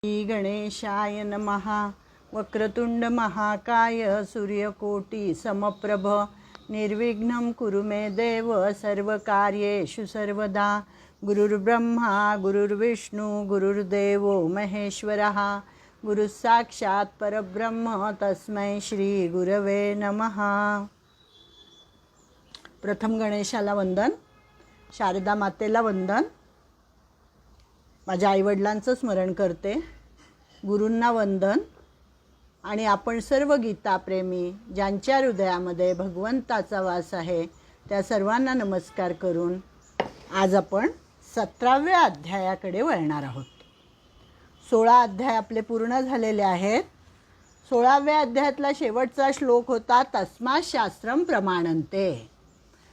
श्री गणेशाय नमः। वक्रतुंड महाकाय सूर्यकोटि समप्रभ निर्विघ्नं कुरु मे देव सर्वकार्येषु सर्वदा। गुरुर्ब्रह्मा गुरुर्विष्णु गुरुर्देवो महेश्वरः गुरुसाक्षात् परब्रह्म तस्मै श्री गुरवे नमः। प्रथम गणेशाला वंदन, शारदा मातेला वंदन, माझ्या आईवडिलांचं स्मरण करते, गुरूंना वंदन आणि आपण सर्व गीताप्रेमी ज्यांच्या हृदयामध्ये भगवंताचा वास आहे त्या सर्वांना नमस्कार करून आज आपण 17व्या अध्यायाकडे वळणार आहोत। 16 अध्याय आपले पूर्ण झालेले आहेत। 16व्या अध्यायातला शेवटचा श्लोक होता तस्मात् शास्त्रम प्रमाणन्ते,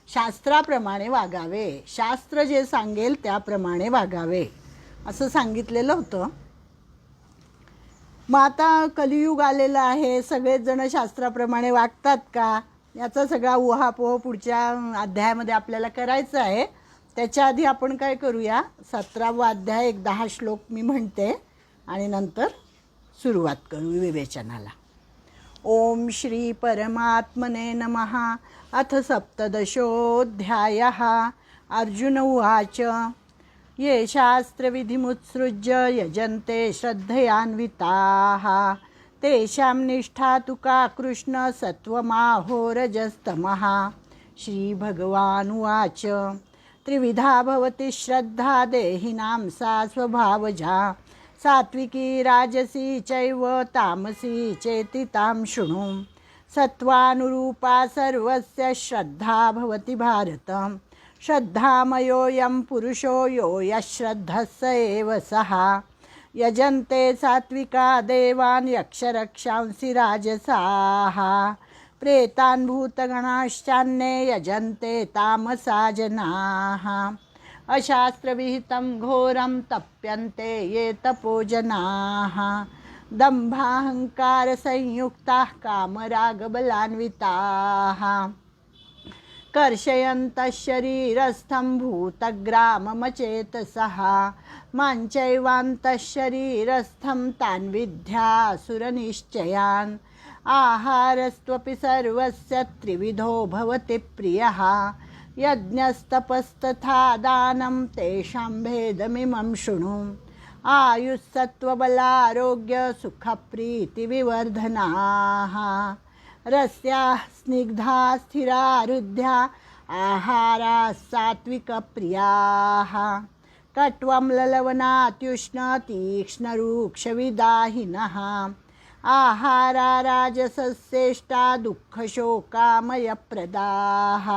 शास्त्राप्रमाणे वागावे, शास्त्र जे सांगेल त्याप्रमाणे वागावे असं सांगितलेलं होतं। मग आता कलियुग आलेलं आहे, सगळेच जण शास्त्राप्रमाणे वागतात का याचा सगळा उहापोह पुढच्या अध्यायामध्ये आपल्याला करायचं आहे। त्याच्या आधी आपण काय करूया, 17वा अध्याय एक 10 श्लोक मी म्हणते आणि नंतर सुरुवात करू विवेचनाला। ओम श्री परमात्मने नमः। अथ सप्तदशोऽध्यायः। अर्जुन उवाच ये शास्त्रविधिमुत्सृज्य यजन्ते श्रद्धयान्विताः तेषां निष्ठा तु का कृष्ण सत्त्वमाहोरजस्तमः। श्रीभगवानुवाच त्रिविधा भवति श्रद्धा देहिनां सा स्वभावजा सात्विकी राजसी चैव तामसी चेति तां शृणु। सत्त्वानुरूपा सर्वस्य श्रद्धा भवति भारत। श्रद्धामयोऽयं पुरुषो यो यश्रद्धः स एव सः। यजन्ते सात्विका देवान् यक्षरक्षांसि राजसाः प्रेतान् भूतगणाश्चान्ये यजन्ते तामसा जनाः। अशास्त्रविहितं घोरं तप्यन्ते ये तपोजनाः दम्भाहङ्कारसंयुक्ताः कामरागबलान्विताः कर्षयन्तः शरीरस्थं भूतग्राममचेतसः माञ्चैवान्तः शरीरस्थं तान् विद्यासुरनिश्चयान्। आहारस्त्वपि सर्वस्य त्रिविधो भवति प्रियः यज्ञस्तपस्तथा दानं तेषां भेदमिमं शृणु। आयुस्सत्त्वबलारोग्यसुखप्रीतिविवर्धनाः रस्याः स्निग्धा स्थिरा हृद्या आहाराः सात्विकप्रियाः। कट्वम्ललवनात्युष्णतीक्ष्णरूक्षविदाहिनः आहारा राजसस्येष्टा दुःखशोकामयप्रदाः।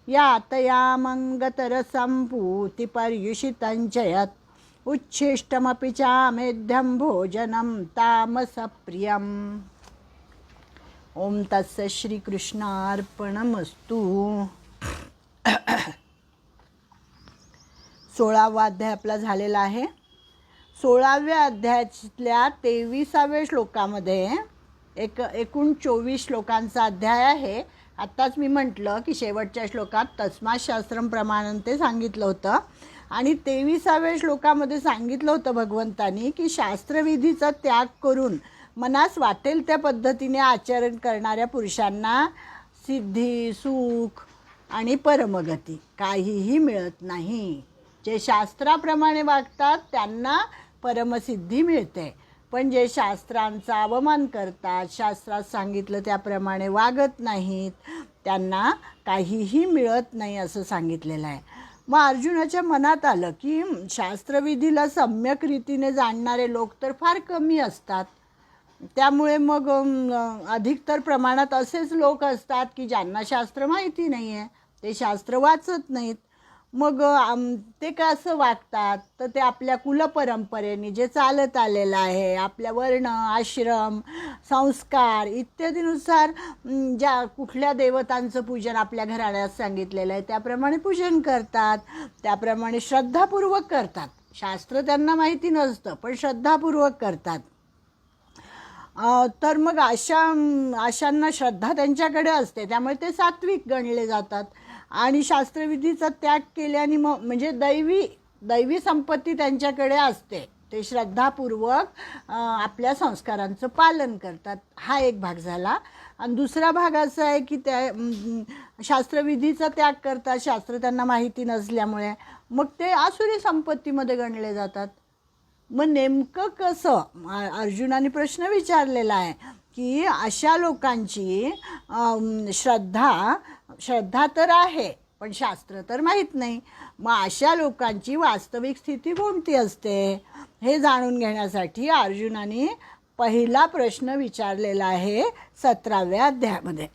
यातयामङ्गतरसं पूतिपर्युषितं च यत् उच्छिष्टमपि चामेध्यं भोजनं तामसप्रियम्। ओम तस्य श्रीकृष्णार्पणमस्तु। 16वा अध्याय आपला झालेला आहे। 16व्या अध्यायातल्या 23व्या श्लोकामध्ये एकूण 24 श्लोकांचा अध्याय आहे। आत्ताच मी म्हटलं की शेवटच्या श्लोकात तस्मात् शास्त्रम प्रमाणन्ते सांगितलं होतं आणि 23व्या श्लोकामध्ये सांगितलं होतं भगवंतानी की शास्त्रविधीचा त्याग करून मनास वाटेल त्या पद्धतीने आचरण करणाऱ्या पुरुषांना सिद्धी, सुख आणि परमगती काहीही मिळत नाही। जे शास्त्राप्रमाणे वागतात त्यांना परमसिद्धी मिळते, पण जे शास्त्रांचा अवमान करतात, शास्त्रात सांगितलं त्याप्रमाणे वागत नाहीत त्यांना काहीही मिळत नाही असं सांगितलेलं आहे। मग अर्जुनाच्या मनात आलं की शास्त्रविधीला सम्यक रीतीने जाणणारे लोक तर फार कमी असतात, त्यामुळे मग अधिकतर प्रमाणात असेच लोक असतात की ज्यांना शास्त्र माहिती नाही आहे, ते शास्त्र वाचत नाहीत। मग ते कसं वागतात तर ते आपल्या कुलपरंपरेने जे चालत आलेलं आहे, आपल्या वर्ण आश्रम संस्कार इत्यादीनुसार ज्या कुठल्या देवतांचं पूजन आपल्या घराण्यात सांगितलेलं आहे त्याप्रमाणे पूजन करतात, त्याप्रमाणे श्रद्धापूर्वक करतात। शास्त्र त्यांना माहिती नसतं पण श्रद्धापूर्वक करतात। तर मग अशांना श्रद्धा त्यांच्याकडे असते, त्यामुळे ते सात्विक गणले जातात आणि शास्त्रविधीचा त्याग केल्याने म्हणजे दैवी संपत्ती त्यांच्याकडे असते, ते श्रद्धापूर्वक आपल्या संस्कारांचं पालन करतात. हा एक भाग झाला. आणि दुसरा भाग असा आहे की त्या शास्त्रविधीचा त्याग करतात, शास्त्र त्यांना माहिती नसल्यामुळे. मग ते आसुरी संपत्तीमध्ये गणले जातात. मग नेमकं कसं, अर्जुनाने प्रश्न विचारलेला आहे की अशा लोकांची श्रद्धा तर आहे पण शास्त्र तर माहीत नाही. मग अशा लोकांची वास्तविक स्थिती कोणती असते हे जाणून घेण्यासाठी अर्जुनाने पहिला प्रश्न विचारलेला आहे 17व्या अध्यायामध्ये.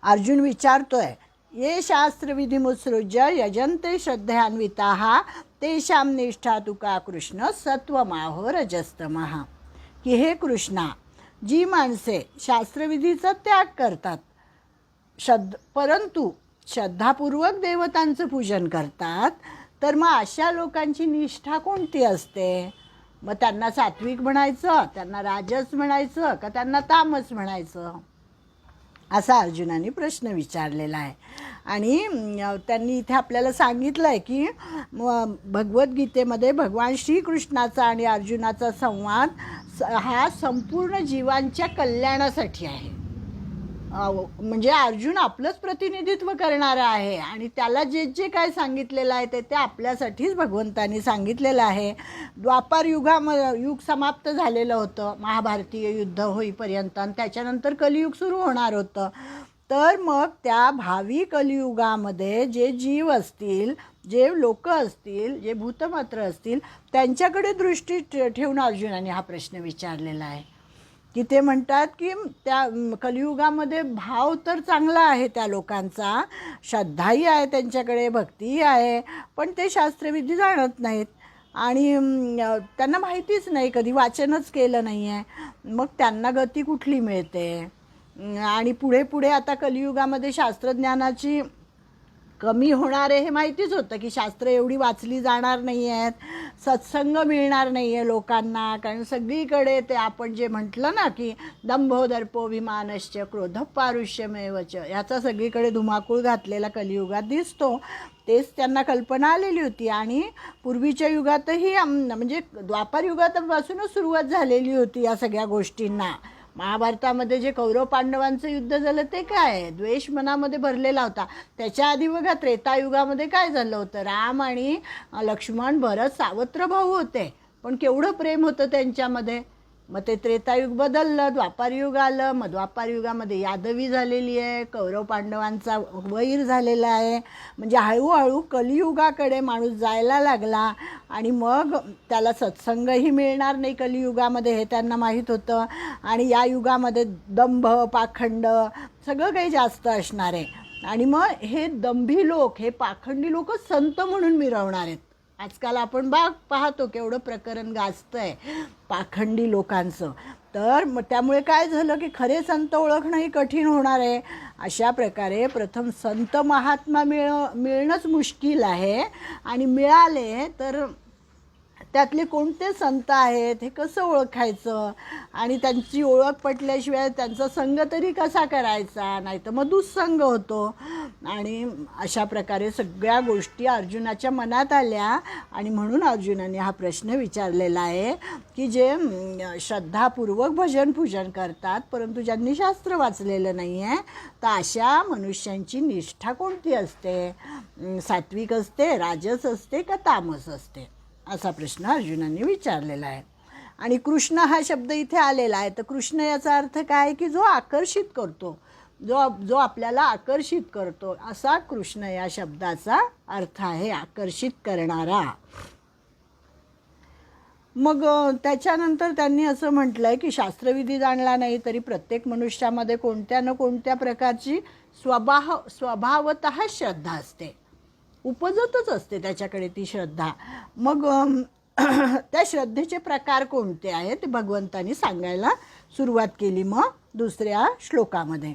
अर्जुन विचारतोय, ये शास्त्रविधिमुत्सृज्य यजन्ते श्रद्धयान्विताः तेषां निष्ठा तुका कृष्ण सत्वमाहो रजस्तमः. की हे कृष्णा, जी माणसे शास्त्रविधीचा त्याग करतात परंतु श्रद्धापूर्वक देवतांचं पूजन करतात, तर मग अशा लोकांची निष्ठा कोणती असते? मग त्यांना सात्विक म्हणायचं, त्यांना राजस म्हणायचं का त्यांना तामस म्हणायचं, असा अर्जुनाने प्रश्न विचारलेला आहे. आणि त्यांनी इथे आपल्याला सांगितलं आहे की भगवद्गीतेमध्ये भगवान श्रीकृष्णाचा आणि अर्जुनाचा संवाद हा संपूर्ण जीवांच्या कल्याणासाठी आहे. म्हणजे अर्जुन आपलंच प्रतिनिधित्व करणारा आहे आणि त्याला जे जे काय सांगितलेलं आहे ते आपल्यासाठीच भगवंतांनी सांगितलेलं आहे. द्वापार युग समाप्त झालेलं होतं महाभारतीय युद्ध होईपर्यंत, आणि त्याच्यानंतर कलियुग सुरू होणार होतं. तर मग त्या भावी कलियुगामध्ये जे जीव असतील, जे लोक असतील, जे भूतमात्र असतील, त्यांच्याकडे दृष्टी ठेवून अर्जुनाने हा प्रश्न विचारलेला आहे. की ते म्हणतात की त्या कलियुगामध्ये भाव तर चांगला आहे त्या लोकांचा, श्रद्धाही आहे त्यांच्याकडे, भक्तीही आहे, पण ते शास्त्रविधी जाणत नाहीत आणि त्यांना माहितीच नाही, कधी वाचनच केलं नाही आहे. मग त्यांना गती कुठली मिळते? आणि पुढे पुढे आता कलियुगामध्ये शास्त्रज्ञानाची कमी होणार आहे हे माहितीच होतं की शास्त्र एवढी वाचली जाणार नाही आहेत, सत्संग मिळणार नाही आहे लोकांना, कारण सगळीकडे ते आपण जे म्हटलं ना की दंभो दर्पोभिमानश्च क्रोध पारुष्यमेवच, याचा सगळीकडे धुमाकूळ घातलेला कलियुगात दिसतो. तेच त्यांना कल्पना आलेली होती. आणि पूर्वीच्या युगातही म्हणजे द्वापार युगापासूनच सुरुवात झालेली होती या सगळ्या गोष्टींना. महाभारतामध्ये जे कौरव पांडवांचं युद्ध झालं ते काय, द्वेष मनामध्ये भरलेला होता. त्याच्या आधी बघा त्रेतायुगामध्ये काय झालं होतं, राम आणि लक्ष्मण भरत सावत्र भाऊ होते, पण केवढं प्रेम होतं त्यांच्यामध्ये. मग ते त्रेतायुग बदललं, द्वापारयुग आलं. मग द्वापारयुगामध्ये यादवी झालेली आहे, कौरव पांडवांचा वैर झालेला आहे. म्हणजे हळूहळू कलियुगाकडे माणूस जायला लागला आणि मग त्याला सत्संगही मिळणार नाही कलियुगामध्ये हे त्यांना माहीत होतं. आणि या युगामध्ये दंभ, पाखंड सगळं काही जास्त असणार आहे. आणि मग हे दंभी लोक, हे पाखंडी लोक संत म्हणून मिरवणार आहेत. आजकाल आपण पाहतो केवढं प्रकरण गाजतं आहे पाखंडी लोकांचं. तर मग त्यामुळे काय झालं की खरे संत ओळखणंही कठीण होणार आहे. अशा प्रकारे प्रथम संत महात्मा मिळणंच मुश्किल आहे. आणि मिळाले तर त्यातले कोणते संत आहेत हे कसं ओळखायचं, आणि त्यांची ओळख पटल्याशिवाय त्यांचा संग तरी कसा करायचा, नाही तर मग दुःसंग होतो. आणि अशा प्रकारे सगळ्या गोष्टी अर्जुनाच्या मनात आल्या. आणि म्हणून अर्जुनाने हा प्रश्न विचारलेला आहे की जे श्रद्धापूर्वक भजन पूजन करतात परंतु ज्यांनी शास्त्र वाचलेलं नाही आहे, तर अशा मनुष्यांची निष्ठा कोणती असते? सात्विक असते, राजस असते का तामस असते, असा प्रश्न अर्जुनाने विचारलेला आहे. आणि कृष्ण हा शब्द इथे आलेला आहे. तर कृष्ण याचा अर्थ काय की जो आकर्षित करतो, जो आपल्याला आकर्षित करतो, असा कृष्ण या शब्दाचा अर्थ आहे, आकर्षित करणारा. मग त्याच्यानंतर त्यांनी असं म्हटलं आहे की शास्त्रविधी जाणला नाही तरी प्रत्येक मनुष्यामध्ये कोणत्या न कोणत्या प्रकारची स्वभावतः श्रद्धा असते, उपजतच असते त्याच्याकडे ती श्रद्धा. मग त्या श्रद्धेचे प्रकार कोणते आहेत ते भगवंतांनी सांगायला सुरुवात केली. मग दुसऱ्या श्लोकामध्ये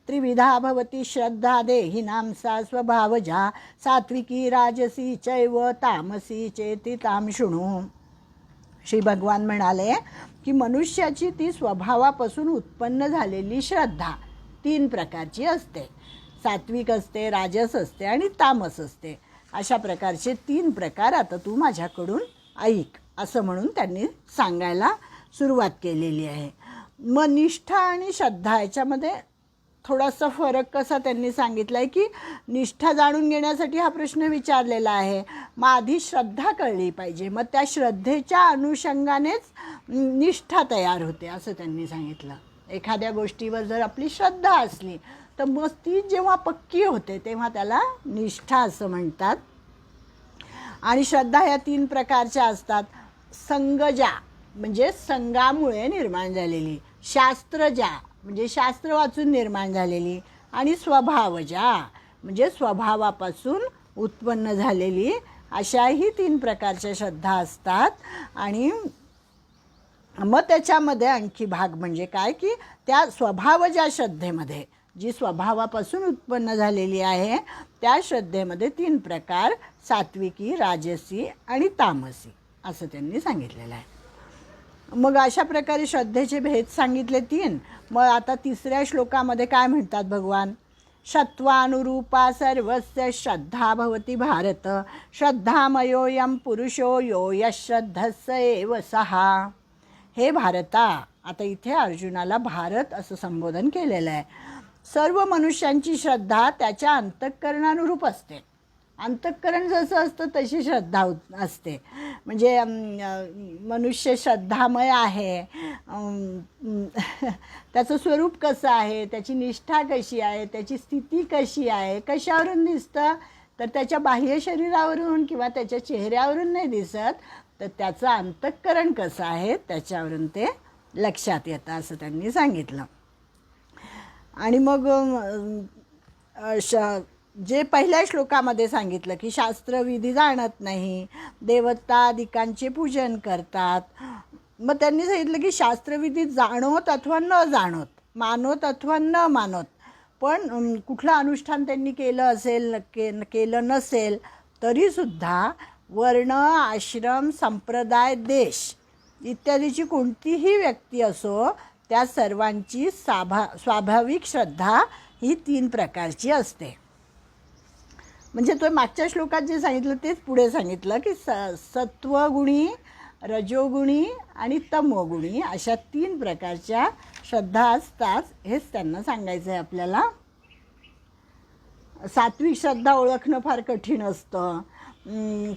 त्रिविधा भवती श्रद्धा देहिनां सा स्वभावजा सात्विकी राजसी चैव तामसी चेति तां शृणु. श्री भगवान म्हणाले की मनुष्याची ती स्वभावापासून उत्पन्न झालेली श्रद्धा 3 प्रकारची असते. सात्विक असते, राजस असते आणि तामस असते. अशा प्रकारचे 3 प्रकार आता तू माझ्याकडून ऐक असं म्हणून त्यांनी सांगायला सुरुवात केलेली आहे. मग निष्ठा आणि श्रद्धा याच्यामध्ये थोडासा फरक कसा त्यांनी सांगितला आहे की निष्ठा जाणून घेण्यासाठी हा प्रश्न विचारलेला आहे. मग आधी श्रद्धा कळली पाहिजे, मग त्या श्रद्धेच्या अनुषंगानेच निष्ठा तयार होते असं त्यांनी सांगितलं. एखाद्या गोष्टीवर जर आपली श्रद्धा असली तर मग ती जेव्हा पक्की होते तेव्हा त्याला निष्ठा असं म्हणतात. आणि श्रद्धा ह्या 3 प्रकारच्या असतात. संगजा म्हणजे संगामुळे निर्माण झालेली, शास्त्रजा म्हणजे शास्त्र वाचून निर्माण झालेली, आणि स्वभावजा म्हणजे स्वभावापासून उत्पन्न झालेली, अशाही 3 प्रकारच्या श्रद्धा असतात. आणि मग त्याच्यामध्ये आणखी भाग म्हणजे काय की त्या स्वभावजा श्रद्धेमध्ये जी स्वभावापासून उत्पन्न झालेली आहे त्या श्रद्धेमध्ये 3 प्रकार, सात्विकी, राजसी आणि तामसी असं त्यांनी सांगितलेलं आहे. मग अशा प्रकारे श्रद्धेचे भेद सांगितले 3. मग आता 3ऱ्या श्लोकामध्ये काय म्हणतात भगवान, सत्वानुरूपा सर्वस्य श्रद्धा भवती भारत, श्रद्धामयोऽयं पुरुषो यो यश्रद्धस्स एव सहा. हे भारता, आता इथे अर्जुनाला भारत असं संबोधन केलेलं आहे. सर्व मनुष्यांची श्रद्धा त्याच्या अंतःकरणानुरूप असते. अंतःकरण जसं असतं तशी श्रद्धा असते. म्हणजे मनुष्य श्रद्धामय आहे, त्याचं स्वरूप कसं आहे, त्याची निष्ठा कशी आहे, त्याची स्थिती कशी आहे, कशावरून दिसतं तर त्याच्या बाह्य शरीरावरून किंवा त्याच्या चेहऱ्यावरून नाही दिसत, तर त्याचं अंतःकरण कसं आहे त्याच्यावरून ते लक्षात येतं असं त्यांनी सांगितलं. आणि मग जे पहिल्या श्लोकामध्ये सांगितलं की शास्त्रविधी जाणत नाही, देवतादिकांचे पूजन करतात. मग त्यांनी सांगितलं की शास्त्रविधी जाणोत अथवा न जाणोत, मानोत अथवा न मानोत, पण कुठलं अनुष्ठान त्यांनी केलं असेल केलं नसेल तरीसुद्धा वर्ण, आश्रम, संप्रदाय, देश इत्यादीची कोणतीही व्यक्ती असो त्या सर्वांची स्वाभाविक श्रद्धा ही 3 प्रकारची असते. म्हणजे तो मागच्या श्लोकात जे सांगितलं तेच पुढे सांगितलं की सत्वगुणी, रजोगुणी आणि तमोगुणी अशा 3 प्रकारच्या श्रद्धा असतात. हेच त्यांना सांगायचं आहे आपल्याला. सात्विक श्रद्धा ओळखणं फार कठीण असतं,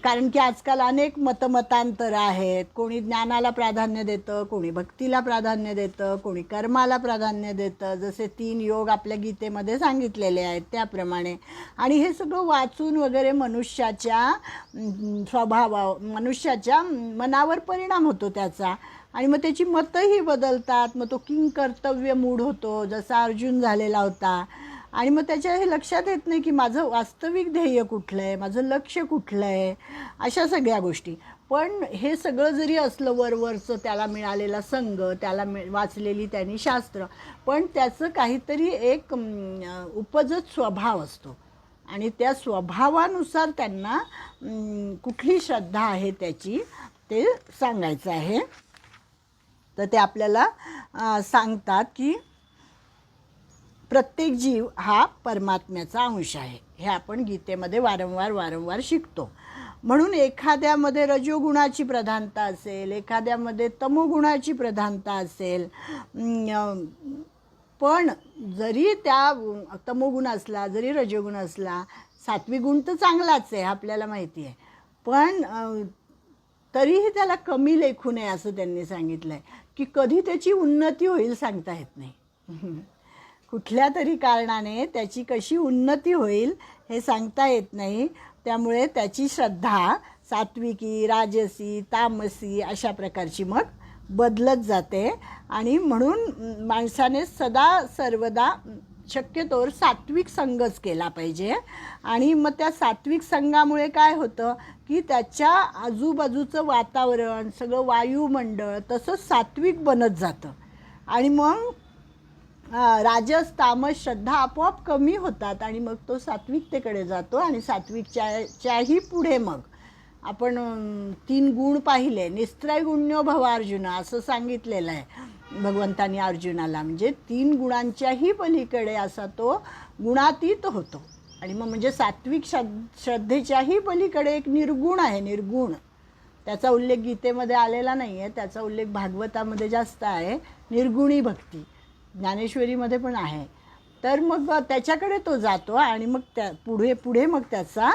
कारण की आजकाल अनेक मतांतरं आहेत. कोणी ज्ञानाला प्राधान्य देतं, कोणी भक्तीला प्राधान्य देतं, कोणी कर्माला प्राधान्य देतं, जसे 3 योग आपल्या गीतेमध्ये सांगितलेले आहेत त्याप्रमाणे. आणि हे सगळं वाचून वगैरे मनुष्याच्या मनुष्याच्या मनावर परिणाम होतो त्याचा, आणि मग त्याची मतंही बदलतात. मग तो किंकर्तव्य मूढ होतो जसा अर्जुन झालेला होता. आणि मग त्याच्या हे लक्षात येत नाही की माझं वास्तविक ध्येय कुठलं आहे, माझं लक्ष कुठलं आहे, अशा सगळ्या गोष्टी. पण हे सगळं जरी असलं वरवरचं, त्याला मिळालेला संघ, त्याला वाचलेली त्यांनी शास्त्र, पण त्याचं काहीतरी एक उपजत स्वभाव असतो आणि त्या स्वभावानुसार त्यांना कुठली श्रद्धा आहे त्याची ते सांगायचं आहे. तर ते आपल्याला सांगतात की प्रत्येक जीव हा परमात्म्याचा अंश आहे. हे आपण गीतेमध्ये वारंवार शिकतो. म्हणून एखाद्यामध्ये रजोगुणाची प्रधानता असेल, एखाद्यामध्ये तमोगुणाची प्रधानता असेल, पण जरी त्या तमोगुण असला, जरी रजोगुण असला, सात्विक गुण तर चांगलाच आहे आपल्याला माहिती आहे, पण तरीही त्याला कमी लेखू नये असं त्यांनी सांगितलं आहे. की कधी त्याची उन्नती होईल सांगता येत नाही. कुठल्या तरी कारणाने त्याची कशी उन्नती होईल हे सांगता येत नाही. त्यामुळे त्याची श्रद्धा सात्विकी, राजसी, तामसी अशा प्रकारची मग बदलत जाते. आणि म्हणून माणसाने सदा सर्वदा शक्यतोवर सात्विक संगच केला पाहिजे. आणि मग त्या सात्विक संगामुळे काय होतं की त्याच्या आजूबाजूचं वातावरण, सगळं वायुमंडळ तसंच सात्विक बनत जातं. आणि मग राजस, तामस श्रद्धा आपोआप कमी होतात आणि मग तो सात्विकतेकडे जातो. आणि सात्विकच्याही पुढे मग आपण 3 गुण पाहिले. निस्त्रैगुण्यो भव अर्जुन असं सांगितलेलं आहे भगवंतानी अर्जुनाला. म्हणजे 3 गुणांच्याही पलीकडे असा तो गुणातीत होतो. आणि मग म्हणजे सात्विक श्रद्धेच्याही पलीकडे एक निर्गुण आहे, निर्गुण त्याचा उल्लेख गीतेमध्ये आलेला नाही आहे, त्याचा उल्लेख भागवतामध्ये जास्त आहे. निर्गुणी भक्ती ज्ञानेश्वरीमध्ये पण आहे. तर मग त्याच्याकडे तो जातो आणि मग त्या पुढे पुढे मग त्याचा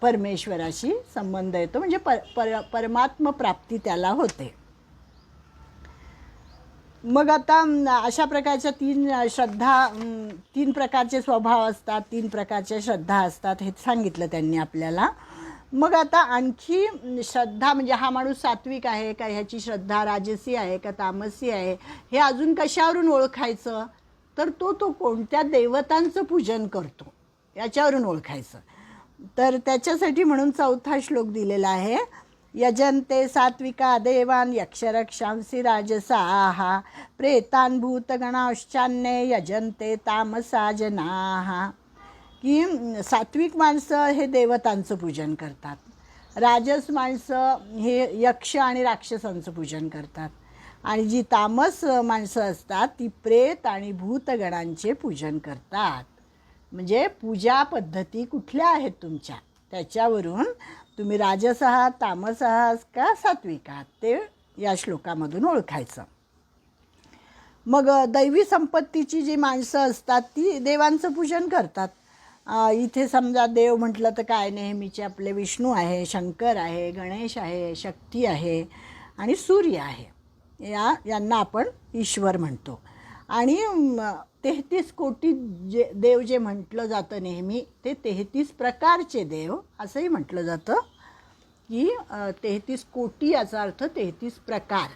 परमेश्वराशी संबंध येतो, म्हणजे परमात्म प्राप्ती त्याला होते. मग आता अशा प्रकारच्या तीन प्रकारचे स्वभाव असतात, 3 प्रकारच्या श्रद्धा असतात, हे सांगितलं त्यांनी आपल्याला. मग आता आणखी श्रद्धा म्हणजे हा माणूस सात्विक आहे का, ह्याची श्रद्धा राजसी आहे का तामसी आहे, हे अजून कशावरून ओळखायचं, तर तो कोणत्या देवतांचं पूजन करतो याच्यावरून ओळखायचं. तर त्याच्यासाठी म्हणून 4था श्लोक दिलेला आहे. यजन्ते सात्विका देवान यक्षरक्षांसी राजसाः प्रेतान भूतगणाश्चान्ये यजन्ते तामसा जनाः. की सात्विक माणसं हे देवतांचं पूजन करतात, राजस माणसं हे यक्ष आणि राक्षसांचं पूजन करतात, आणि जी तामस माणसं असतात ती प्रेत आणि भूतगणांचे पूजन करतात. म्हणजे पूजा पद्धती कुठल्या आहेत तुमच्या, त्याच्यावरून तुम्ही राजस आहात, तामस आहात का सात्विक आहात ते या श्लोकामधून ओळखायचं. मग दैवी संपत्तीची जी माणसं असतात ती देवांचं पूजन करतात. इथे समजा देव म्हटलं तर काय, नेहमीचे आपले विष्णू आहे, शंकर आहे, गणेश आहे, शक्ती आहे आणि सूर्य आहे, यांना आपण ईश्वर म्हणतो. आणि 33 कोटी देव जे म्हटलं जातं नेहमी, ते 33 प्रकारचे देव असंही म्हटलं जातं. की 33 कोटी याचा अर्थ 33 प्रकार.